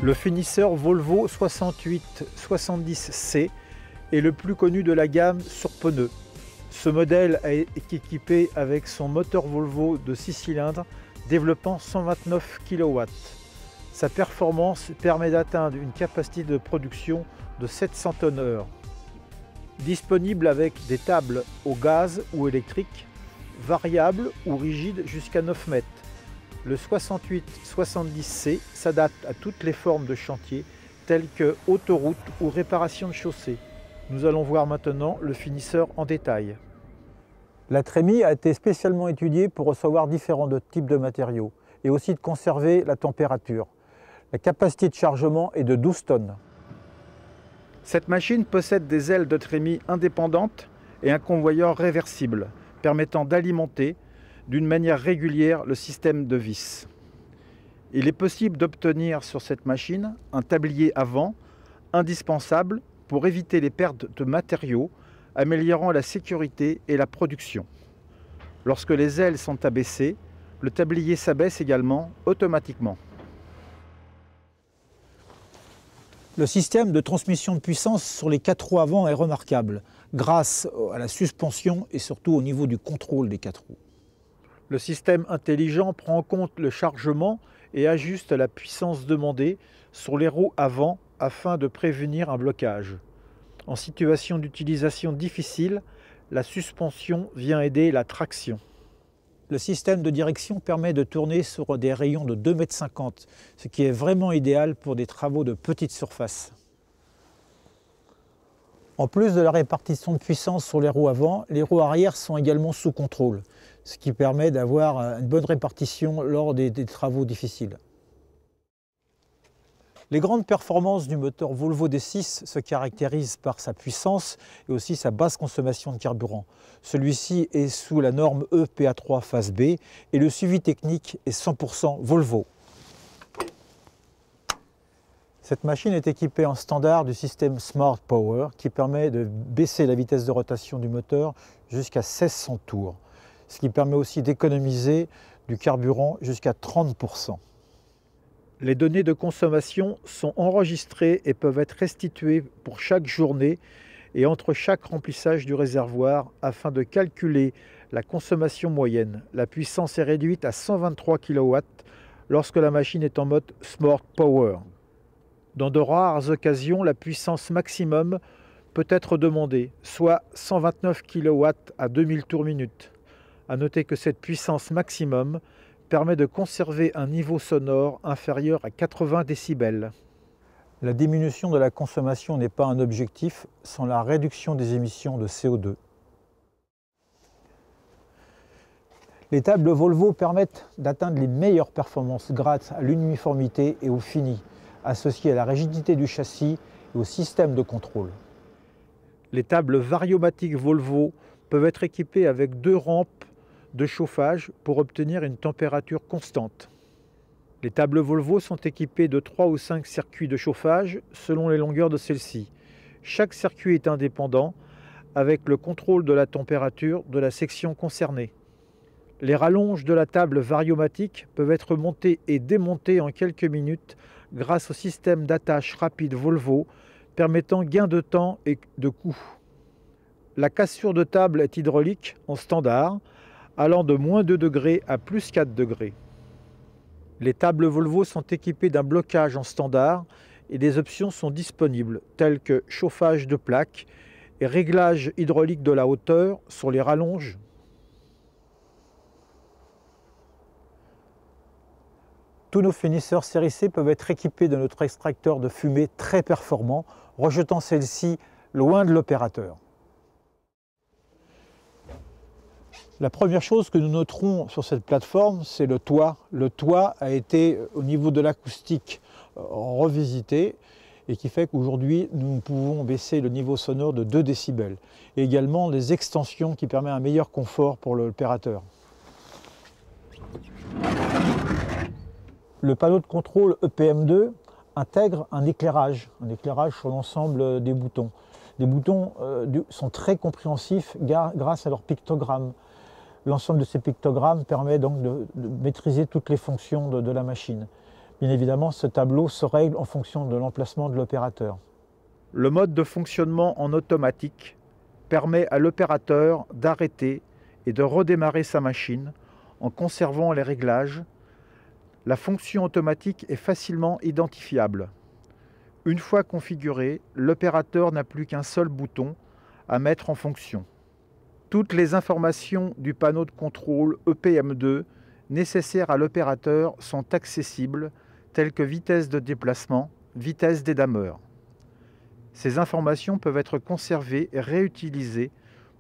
Le finisseur Volvo 6870C est le plus connu de la gamme sur pneus. Ce modèle est équipé avec son moteur Volvo de 6 cylindres développant 129 kW. Sa performance permet d'atteindre une capacité de production de 700 tonnes/heure. Disponible avec des tables au gaz ou électrique, variables ou rigides jusqu'à 9 mètres. Le 6870C s'adapte à toutes les formes de chantier telles que autoroute ou réparation de chaussée. Nous allons voir maintenant le finisseur en détail. La trémie a été spécialement étudiée pour recevoir différents types de matériaux et aussi de conserver la température. La capacité de chargement est de 12 tonnes. Cette machine possède des ailes de trémie indépendantes et un convoyeur réversible permettant d'alimenter d'une manière régulière le système de vis. Il est possible d'obtenir sur cette machine un tablier avant indispensable pour éviter les pertes de matériaux, améliorant la sécurité et la production. Lorsque les ailes sont abaissées, le tablier s'abaisse également automatiquement. Le système de transmission de puissance sur les 4 roues avant est remarquable, grâce à la suspension et surtout au niveau du contrôle des 4 roues. Le système intelligent prend en compte le chargement et ajuste la puissance demandée sur les roues avant afin de prévenir un blocage. En situation d'utilisation difficile, la suspension vient aider la traction. Le système de direction permet de tourner sur des rayons de 2,50 m, ce qui est vraiment idéal pour des travaux de petite surface. En plus de la répartition de puissance sur les roues avant, les roues arrière sont également sous contrôle, ce qui permet d'avoir une bonne répartition lors des travaux difficiles. Les grandes performances du moteur Volvo D6 se caractérisent par sa puissance et aussi sa basse consommation de carburant. Celui-ci est sous la norme EPA3 phase B et le suivi technique est 100% Volvo. Cette machine est équipée en standard du système Smart Power qui permet de baisser la vitesse de rotation du moteur jusqu'à 1600 tours, ce qui permet aussi d'économiser du carburant jusqu'à 30%. Les données de consommation sont enregistrées et peuvent être restituées pour chaque journée et entre chaque remplissage du réservoir afin de calculer la consommation moyenne. La puissance est réduite à 123 kW lorsque la machine est en mode Smart Power. Dans de rares occasions, la puissance maximum peut être demandée, soit 129 kW à 2000 tours minute. À noter que cette puissance maximum permet de conserver un niveau sonore inférieur à 80 décibels. La diminution de la consommation n'est pas un objectif sans la réduction des émissions de CO2. Les tables Volvo permettent d'atteindre les meilleures performances grâce à l'uniformité et au fini, associé à la rigidité du châssis et au système de contrôle. Les tables variomatiques Volvo peuvent être équipées avec 2 rampes de chauffage pour obtenir une température constante. Les tables Volvo sont équipées de 3 ou 5 circuits de chauffage selon les longueurs de celles-ci. Chaque circuit est indépendant avec le contrôle de la température de la section concernée. Les rallonges de la table variomatique peuvent être montées et démontées en quelques minutes grâce au système d'attache rapide Volvo permettant gain de temps et de coût. La cassure de table est hydraulique en standard allant de -2 degrés à +4 degrés. Les tables Volvo sont équipées d'un blocage en standard et des options sont disponibles telles que chauffage de plaques et réglage hydraulique de la hauteur sur les rallonges. Tous nos finisseurs série C peuvent être équipés de notre extracteur de fumée très performant, rejetant celle-ci loin de l'opérateur. La première chose que nous noterons sur cette plateforme, c'est le toit. Le toit a été, au niveau de l'acoustique, revisité et qui fait qu'aujourd'hui, nous pouvons baisser le niveau sonore de 2 décibels. Et également des extensions qui permettent un meilleur confort pour l'opérateur. Le panneau de contrôle EPM2 intègre un éclairage sur l'ensemble des boutons. Les boutons sont très compréhensifs grâce à leur pictogramme. L'ensemble de ces pictogrammes permet donc de maîtriser toutes les fonctions de la machine. Bien évidemment, ce tableau se règle en fonction de l'emplacement de l'opérateur. Le mode de fonctionnement en automatique permet à l'opérateur d'arrêter et de redémarrer sa machine en conservant les réglages. La fonction automatique est facilement identifiable. Une fois configurée, l'opérateur n'a plus qu'un seul bouton à mettre en fonction. Toutes les informations du panneau de contrôle EPM2 nécessaires à l'opérateur sont accessibles, telles que vitesse de déplacement, vitesse des dameurs. Ces informations peuvent être conservées et réutilisées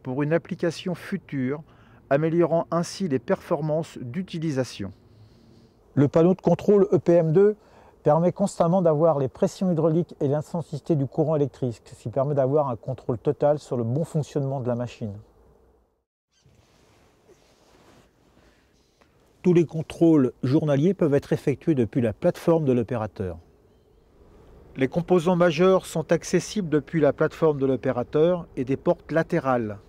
pour une application future, améliorant ainsi les performances d'utilisation. Le panneau de contrôle EPM2 permet constamment d'avoir les pressions hydrauliques et l'intensité du courant électrique, ce qui permet d'avoir un contrôle total sur le bon fonctionnement de la machine. Tous les contrôles journaliers peuvent être effectués depuis la plateforme de l'opérateur. Les composants majeurs sont accessibles depuis la plateforme de l'opérateur et des portes latérales.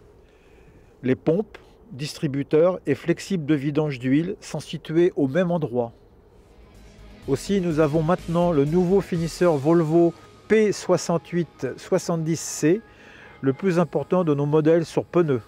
Les pompes, distributeurs et flexibles de vidange d'huile sont situés au même endroit. Aussi, nous avons maintenant le nouveau finisseur Volvo P6870C, le plus important de nos modèles sur pneus.